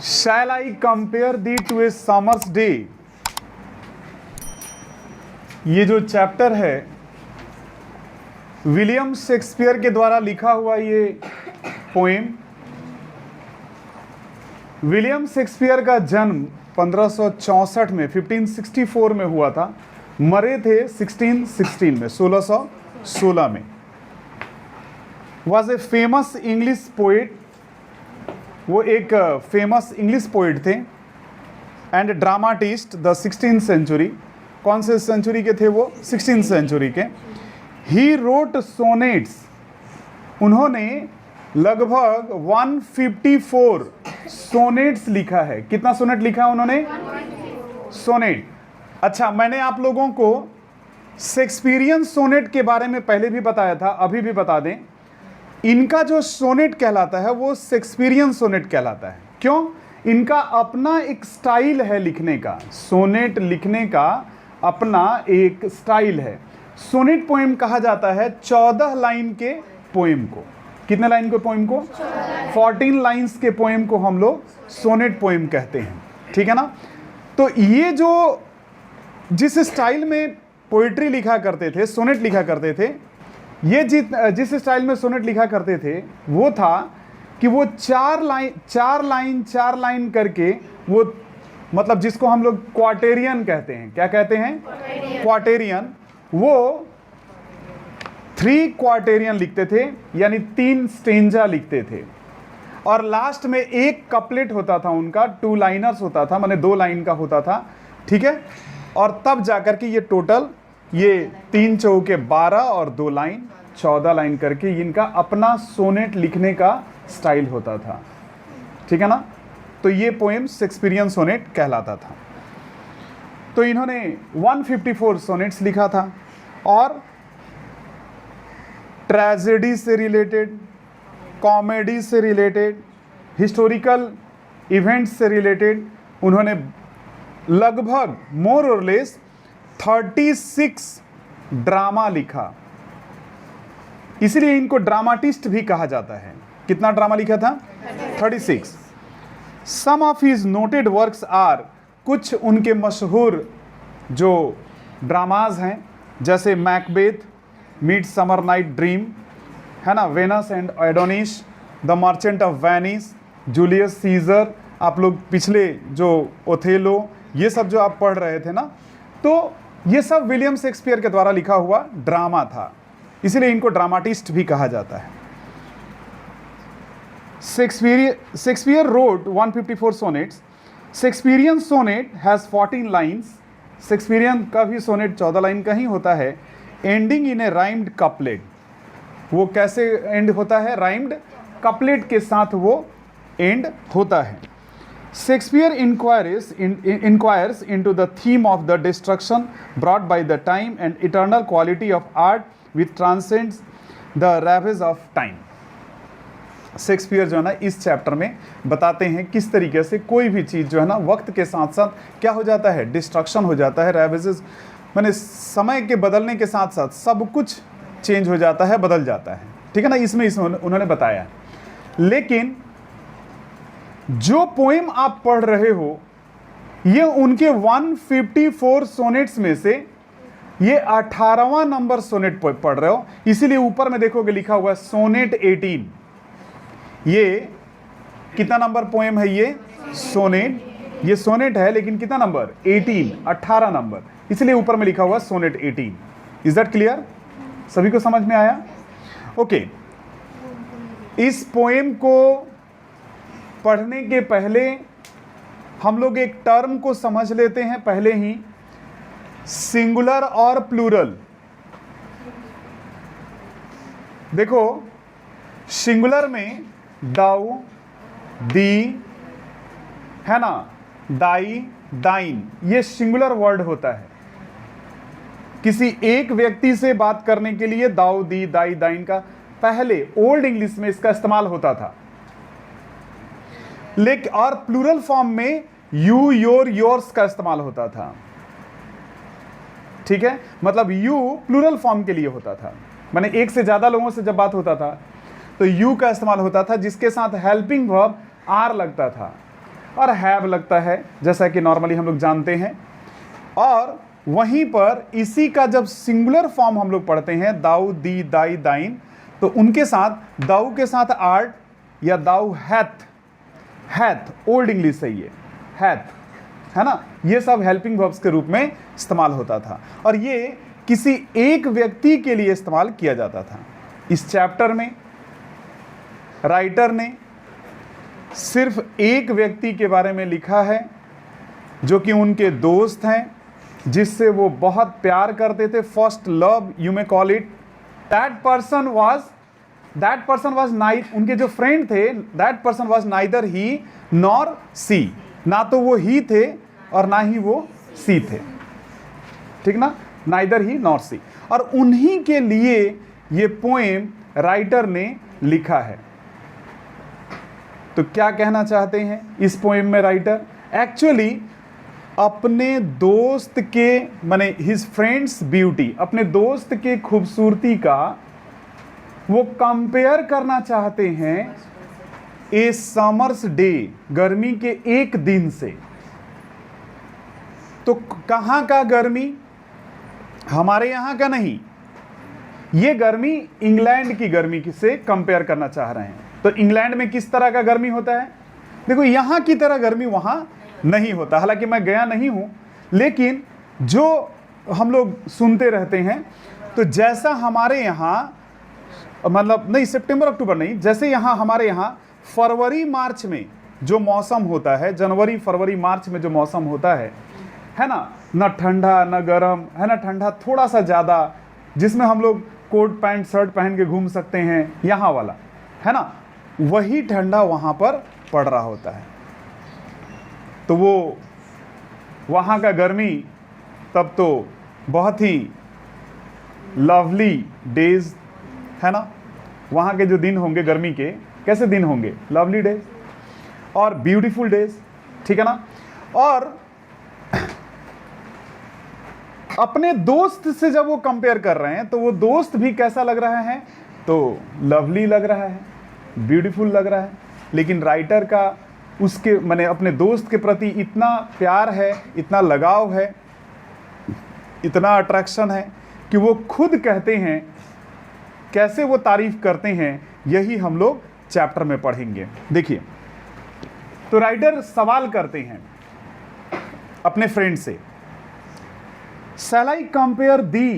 Shall I compare thee to a summer's day? ये जो chapter है विलियम शेक्सपियर के द्वारा लिखा हुआ ये पोएम। विलियम शेक्सपियर का जन्म 1564 में 1564 में हुआ था, मरे थे 1616 में 1616 में। Was a famous English poet, वो एक फेमस इंग्लिश पोइट थे and dramatist the 16th century. कौन से सेंचुरी के थे वो? 16th सेंचुरी के। ही रोट सोनेट्स, उन्होंने लगभग 154 सोनेट्स लिखा है। कितना सोनेट लिखा है उन्होंने? सोनेट। अच्छा, मैंने आप लोगों को शेक्सपियरियन सोनेट के बारे में पहले भी बताया था, अभी भी बता दें। इनका जो सोनेट कहलाता है वो शेक्सपियरियन सोनेट कहलाता है। क्यों? इनका अपना एक स्टाइल है लिखने का। सोनेट लिखने का अपना एक स्टाइल है। सोनेट पोएम कहा जाता है 14 लाइन के पोएम को। कितने लाइन के पोएम को? 14 लाइन्स के पोएम को हम लोग सोनेट पोएम कहते हैं। ठीक है ना? तो ये जो जिस स्टाइल में पोइट्री लिखा करते थे, सोनेट लिखा करते थे, ये जिस स्टाइल में सोनेट लिखा करते थे वो था कि वो चार लाइन करके, वो मतलब जिसको हम लोग क्वाटेरियन कहते हैं। क्या कहते हैं? क्वाटेरियन। वो 3 क्वाटेरियन लिखते थे, यानी 3 स्टेंजा लिखते थे, और लास्ट में एक कपलेट होता था उनका, 2 लाइनर्स होता था, माने 2 लाइन का होता था। ठीक है? और तब जाकर के ये टोटल ये 3 चौके 12 और 2 लाइन 14 लाइन करके इनका अपना सोनेट लिखने का स्टाइल होता था। ठीक है ना? तो ये पोएम शेक्सपियरियन सोनेट कहलाता था। तो इन्होंने 154 सोनेट्स लिखा था, और ट्रेजेडी से रिलेटेड, कॉमेडी से रिलेटेड, हिस्टोरिकल इवेंट्स से रिलेटेड उन्होंने लगभग मोर और लेस 36 ड्रामा लिखा। इसलिए इनको ड्रामाटिस्ट भी कहा जाता है। कितना ड्रामा लिखा था? 36। Some of his noted works are, कुछ उनके मशहूर जो ड्रामाज हैं, जैसे मैकबेथ, मिडसमर नाइट ड्रीम, है ना, Venus and Adonis, the merchant of Venice, Julius Caesar. आप लोग पिछले जो ओथेलो, ये सब जो आप पढ़ रहे थे ना, तो ये सब विलियम शेक्सपियर के द्वारा लिखा हुआ ड्रामा था, इसलिए इनको ड्रामाटिस्ट भी कहा जाता है। Shakespeare wrote 154 sonnets. Shakespearean sonnet has 14 lines. Shakespearean का भी सोनेट 14 लाइन का ही होता है। Ending in a rhymed couplet. वो कैसे एंड होता है? राइम्ड कपलेट के साथ वो एंड होता है। Shakespeare inquires into the theme of the destruction brought by the time and eternal quality of art which transcends the ravage of time. Shakespeare जो है ना इस चैप्टर में बताते हैं किस तरीके से कोई भी चीज़ जो है ना वक्त के साथ साथ क्या हो जाता है? डिस्ट्रक्शन हो जाता है, रेवेजेस, माने समय के बदलने के साथ साथ सब कुछ चेंज हो जाता है, बदल जाता है। ठीक है ना? इसमें उन्होंने बताया। लेकिन जो पोएम आप पढ़ रहे हो ये उनके 154 सोनेट्स में से ये 18वां नंबर सोनेट पढ़ रहे हो, इसीलिए ऊपर में देखोगे लिखा हुआ है सोनेट 18। ये कितना नंबर पोएम है? ये सोनेट, ये सोनेट है, लेकिन कितना नंबर? 18 नंबर, इसलिए ऊपर में लिखा हुआ सोनेट 18। Is that clear? सभी को समझ में आया? ओके। इस पोएम को पढ़ने के पहले हम लोग एक टर्म को समझ लेते हैं पहले ही, सिंगुलर और प्लूरल। देखो, सिंगुलर में दाऊ, दी, है ना, दाई, दाइन, ये सिंगुलर वर्ड होता है। किसी एक व्यक्ति से बात करने के लिए दाऊ, दी, दाई, दाइन का पहले ओल्ड इंग्लिश में इसका इस्तेमाल होता था। लेकिन और प्लूरल फॉर्म में यू, योर, योर्स का इस्तेमाल होता था। ठीक है? मतलब यू प्लूरल फॉर्म के लिए होता था, माने एक से ज्यादा लोगों से जब बात होता था तो यू का इस्तेमाल होता था, जिसके साथ हेल्पिंग वर्ब आर लगता था और हैव लगता है, जैसा कि नॉर्मली हम लोग जानते हैं। और वहीं पर इसी का जब सिंगुलर फॉर्म हम लोग पढ़ते हैं, दाऊ, दी, दाई, दाइन, तो उनके साथ दाऊ के साथ आर्ट या दाऊ हैथ, हैथ ओल्ड इंग्लिश से ये हैथ, है ना, ये सब हेल्पिंग वर्ब्स के रूप में इस्तेमाल होता था और ये किसी एक व्यक्ति के लिए इस्तेमाल किया जाता था। इस चैप्टर में राइटर ने सिर्फ एक व्यक्ति के बारे में लिखा है जो कि उनके दोस्त हैं, जिससे वो बहुत प्यार करते थे, first love you may call it. That person was उनके जो फ्रेंड थे, that person was neither he nor she, ना तो वो ही थे और ना ही वो सी थे, ठीक ना, नाइदर ही नॉर सी। और उन्हीं के लिए ये पोएम राइटर ने लिखा है। तो क्या कहना चाहते हैं इस पोएम में राइटर? एक्चुअली अपने दोस्त के, माने हिज फ्रेंड्स ब्यूटी, अपने दोस्त के खूबसूरती का वो कंपेयर करना चाहते हैं ए समर्स डे, गर्मी के एक दिन से। तो कहाँ का गर्मी? हमारे यहाँ का नहीं, ये गर्मी इंग्लैंड की गर्मी से कंपेयर करना चाह रहे हैं। तो इंग्लैंड में किस तरह का गर्मी होता है? देखो, यहाँ की तरह गर्मी वहाँ नहीं होता। हालांकि मैं गया नहीं हूँ, लेकिन जो हम लोग सुनते रहते हैं, तो जैसा हमारे यहाँ, मतलब नहीं, सितंबर अक्टूबर नहीं, जैसे यहाँ हमारे यहाँ फरवरी मार्च में जो मौसम होता है, जनवरी फरवरी मार्च में जो मौसम होता है ना, न ठंडा न गर्म, है ना, ठंडा थोड़ा सा ज़्यादा, जिसमें हम लोग कोट पैंट शर्ट पहन के घूम सकते हैं, यहाँ वाला, है ना, वही ठंडा वहाँ पर पड़ रहा होता है। तो वो वहाँ का गर्मी तब तो बहुत ही लवली डेज, है ना, वहाँ के जो दिन होंगे गर्मी के, कैसे दिन होंगे? लवली डेज और ब्यूटीफुल डेज, ठीक है ना। और अपने दोस्त से जब वो कंपेयर कर रहे हैं, तो वो दोस्त भी कैसा लग रहा है? तो लवली लग रहा है, ब्यूटीफुल लग रहा है। लेकिन राइटर का उसके, माने अपने दोस्त के प्रति इतना प्यार है, इतना लगाव है, इतना अट्रैक्शन है कि वो खुद कहते हैं, कैसे वो तारीफ करते हैं, यही हम लोग चैप्टर में पढ़ेंगे। देखिए, तो राइटर सवाल करते हैं अपने फ्रेंड से, शैल आई कंपेयर दी?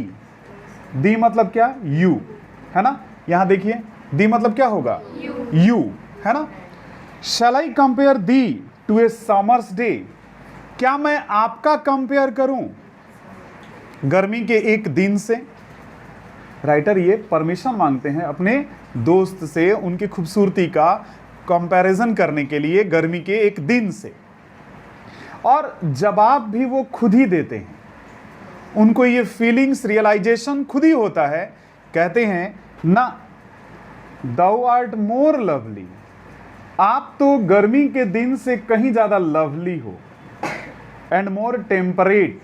दी मतलब क्या? यू, है ना। यहां देखिए, दी मतलब क्या होगा? यू, है ना। Shall I compare thee to a summer's day? क्या मैं आपका कंपेयर करूं गर्मी के एक दिन से? राइटर ये परमिशन मांगते हैं अपने दोस्त से, उनकी खूबसूरती का कंपैरिजन करने के लिए गर्मी के एक दिन से। और जवाब भी वो खुद ही देते हैं, उनको ये फीलिंग्स, रियलाइजेशन खुद ही होता है। कहते हैं ना, दाउ आर्ट मोर लवली, आप तो गर्मी के दिन से कहीं ज्यादा लवली हो, एंड मोर टेम्परेट।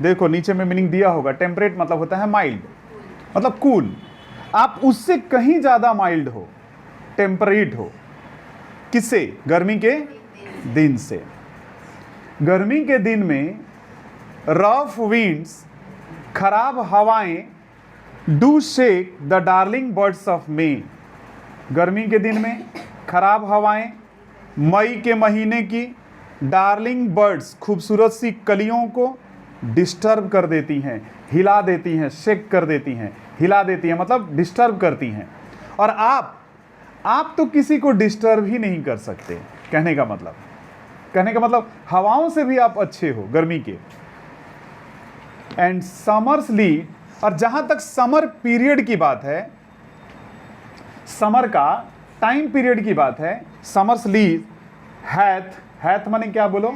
देखो नीचे में मीनिंग दिया होगा, टेम्परेट मतलब होता है माइल्ड, मतलब कूल, आप उससे कहीं ज्यादा माइल्ड हो, टेम्परेट हो। किससे? गर्मी के दिन से। गर्मी के दिन में रफ विंड्स, खराब हवाएं, do shake the darling birds of May. गर्मी के दिन में खराब हवाएं, मई के महीने की डार्लिंग बर्ड्स, खूबसूरत सी कलियों को डिस्टर्ब कर देती हैं, हिला देती हैं, शेक कर देती हैं, हिला देती हैं मतलब डिस्टर्ब करती हैं। और आप तो किसी को डिस्टर्ब ही नहीं कर सकते। कहने का मतलब हवाओं से भी आप अच्छे हो गर्मी के। एंड समर्स लीड, और जहां तक समर पीरियड की बात है, समर का टाइम पीरियड की बात है, समर्स लीड हैथ माने क्या बोलो?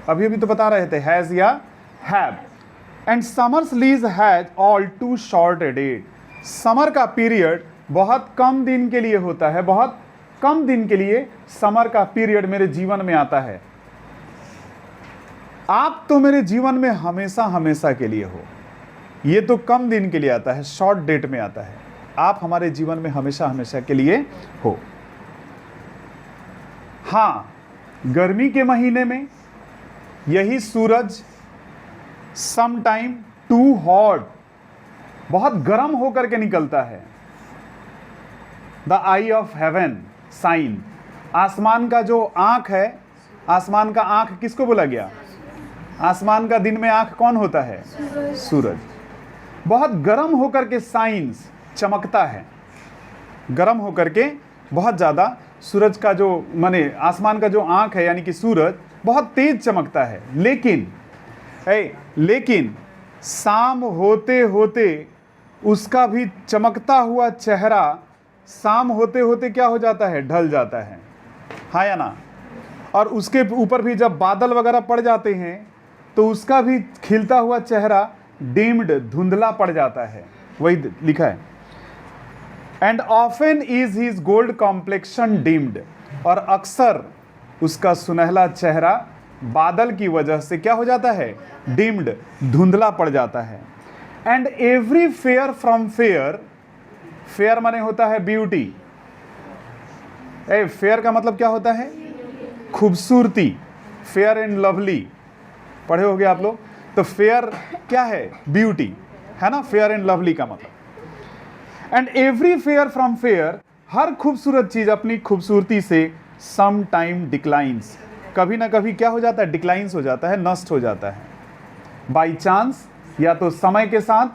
अभी तो बता रहे थे, हैज या have. And summer's lease has all too short a date. Summer का पीरियड बहुत कम दिन के लिए होता है, बहुत कम दिन के लिए समर का पीरियड मेरे जीवन में आता है। आप तो मेरे जीवन में हमेशा हमेशा के लिए हो, ये तो कम दिन के लिए आता है, शॉर्ट डेट में आता है। आप हमारे जीवन में हमेशा हमेशा के लिए हो। हाँ, गर्मी के महीने में यही सूरज सम टाइम टू हॉट, बहुत गर्म होकर के निकलता है। The eye of heaven shine, आसमान का जो आंख है, आसमान का आंख किसको बोला गया? आसमान का दिन में आंख कौन होता है? सूरज। बहुत गर्म होकर के साइंस चमकता है, गर्म होकर के बहुत ज़्यादा सूरज का जो माने आसमान का जो आंख है यानी कि सूरज बहुत तेज चमकता है। लेकिन शाम होते होते उसका भी चमकता हुआ चेहरा शाम होते होते क्या हो जाता है? ढल जाता है, हाँ या ना? और उसके ऊपर भी जब बादल वगैरह पड़ जाते हैं तो उसका भी खिलता हुआ चेहरा डिम्ड, धुंधला पड़ जाता है। वही लिखा है, and often is his gold complexion deemed, और अक्सर उसका सुनहला चेहरा बादल की वजह से क्या हो जाता है? डिम्ड, धुंधला पड़ जाता है। And every fair from fair, fair माने होता है ब्यूटी। फेयर का मतलब क्या होता है? खूबसूरती, फेयर एंड लवली, पढ़े होगे आप लोग। तो फेयर क्या है? ब्यूटी, है ना? फेयर एंड लवली का मतलब। And every fair from fair, हर खूबसूरत चीज अपनी खूबसूरती से सम टाइम डिक्लाइंस, कभी ना कभी क्या हो जाता है? डिक्लाइंस हो जाता है, नष्ट हो जाता है, बाई चांस या तो समय के साथ,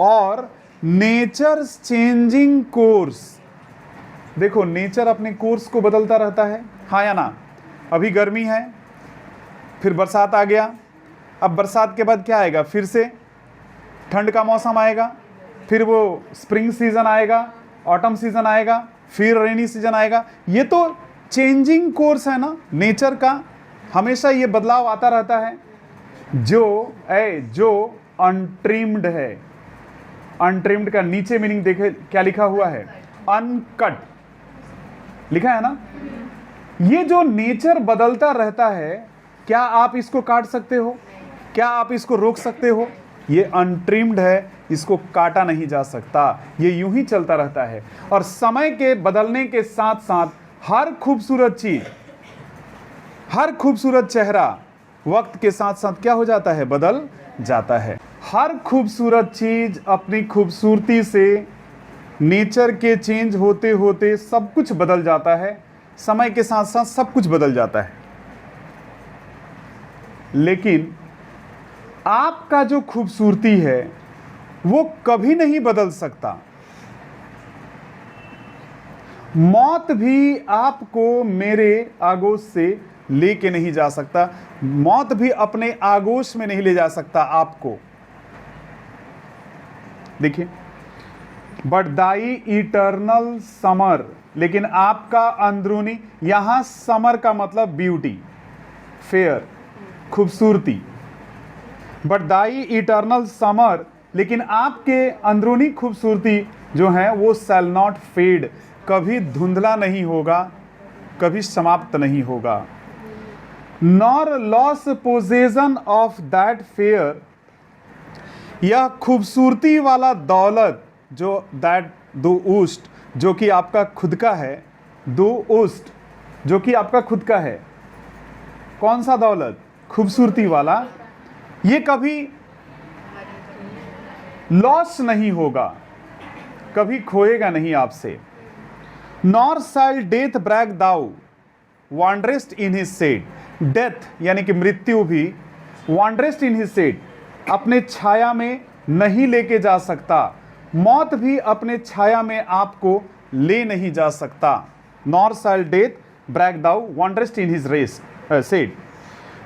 और नेचर चेंजिंग कोर्स। देखो, नेचर अपने कोर्स को बदलता रहता है, हाँ या ना? अभी गर्मी है, फिर बरसात आ गया, अब बरसात के बाद क्या आएगा? फिर से ठंड का मौसम आएगा, फिर वो स्प्रिंग सीजन आएगा, ऑटम सीजन आएगा, फिर रेनी सीजन आएगा। ये तो चेंजिंग कोर्स है ना नेचर का, हमेशा ये बदलाव आता रहता है। जो अनट्रिम्ड है, अनट्रिम्ड का नीचे मीनिंग देखे क्या लिखा हुआ है? अनकट लिखा है ना। ये जो नेचर बदलता रहता है, क्या आप इसको काट सकते हो? क्या आप इसको रोक सकते हो? ये अनट्रिम्ड है, इसको काटा नहीं जा सकता, ये यूं ही चलता रहता है। और समय के बदलने के साथ साथ हर खूबसूरत चीज, हर खूबसूरत चेहरा वक्त के साथ साथ क्या हो जाता है? बदल जाता है। हर खूबसूरत चीज अपनी खूबसूरती से नेचर के चेंज होते होते सब कुछ बदल जाता है, समय के साथ साथ सब कुछ बदल जाता है। लेकिन आपका जो खूबसूरती है वो कभी नहीं बदल सकता। मौत भी आपको मेरे आगोश से लेके नहीं जा सकता, मौत भी अपने आगोश में नहीं ले जा सकता आपको। देखिए, बट दाई इटर्नल समर, लेकिन आपका अंदरूनी, यहां समर का मतलब ब्यूटी, फेयर, खूबसूरती। बट दाई इटर्नल समर, लेकिन आपके अंदरूनी खूबसूरती जो है वो शैल नॉट फेड, कभी धुंधला नहीं होगा, कभी समाप्त नहीं होगा। Nor loss possession of that fair, यह खूबसूरती वाला दौलत जो दैट दो उस्ट, जो कि आपका खुद का है, दो उस्ट जो कि आपका खुद का है। कौन सा दौलत? खूबसूरती वाला। ये कभी लॉस नहीं होगा, कभी खोएगा नहीं आपसे। Nor shall death brag thou wanderest in his shade, death यानी कि मृत्यु भी वांडरेस्ट इन हिज सेट, अपने छाया में नहीं लेके जा सकता। मौत भी अपने छाया में आपको ले नहीं जा सकता। Nor shall death brag thou wanderest in his rest shade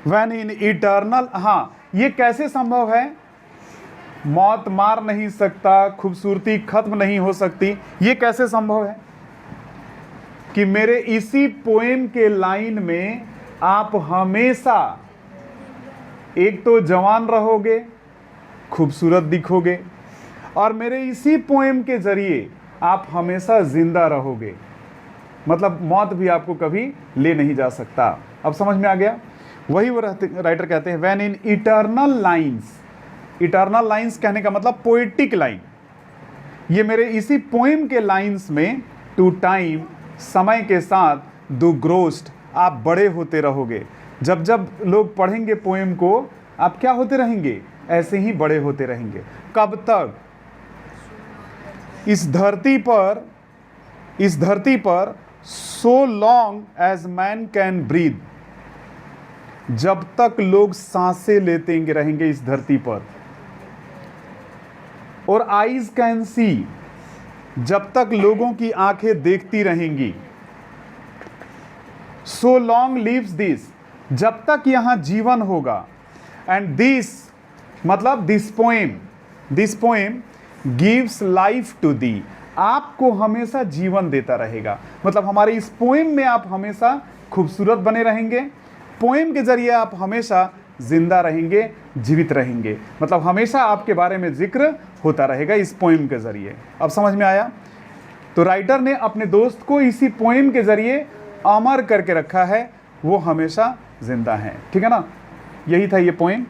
when in eternal. हाँ, ये कैसे संभव है? मौत मार नहीं सकता, खूबसूरती खत्म नहीं हो सकती। ये कैसे संभव है कि मेरे इसी पोएम के लाइन में आप हमेशा एक तो जवान रहोगे, खूबसूरत दिखोगे, और मेरे इसी पोएम के जरिए आप हमेशा जिंदा रहोगे। मतलब मौत भी आपको कभी ले नहीं जा सकता। अब समझ में आ गया? वही वो राइटर कहते हैं when in eternal lines. Eternal lines कहने का मतलब पोएटिक लाइन, ये मेरे इसी पोएम के लाइंस में, टू टाइम, समय के साथ, दो ग्रोस्ट, आप बड़े होते रहोगे। जब जब लोग पढ़ेंगे पोएम को, आप क्या होते रहेंगे? ऐसे ही बड़े होते रहेंगे। कब तक? इस धरती पर so long as man can breathe, जब तक लोग सांसें लेते रहेंगे इस धरती पर। और आईज कैन सी, जब तक लोगों की आंखें देखती रहेंगी। सो लॉन्ग लिव्स दिस, जब तक यहां जीवन होगा। एंड दिस मतलब this poem gives life to thee, आपको हमेशा जीवन देता रहेगा। मतलब हमारे इस पोएम में आप हमेशा खूबसूरत बने रहेंगे। पोएम के जरिए आप हमेशा जिंदा रहेंगे, जीवित रहेंगे। मतलब हमेशा आपके बारे में जिक्र होता रहेगा इस पोएम के जरिए। अब समझ में आया? तो राइटर ने अपने दोस्त को इसी पोएम के जरिए अमर करके रखा है, वो हमेशा जिंदा है। ठीक है ना? यही था ये पोएम।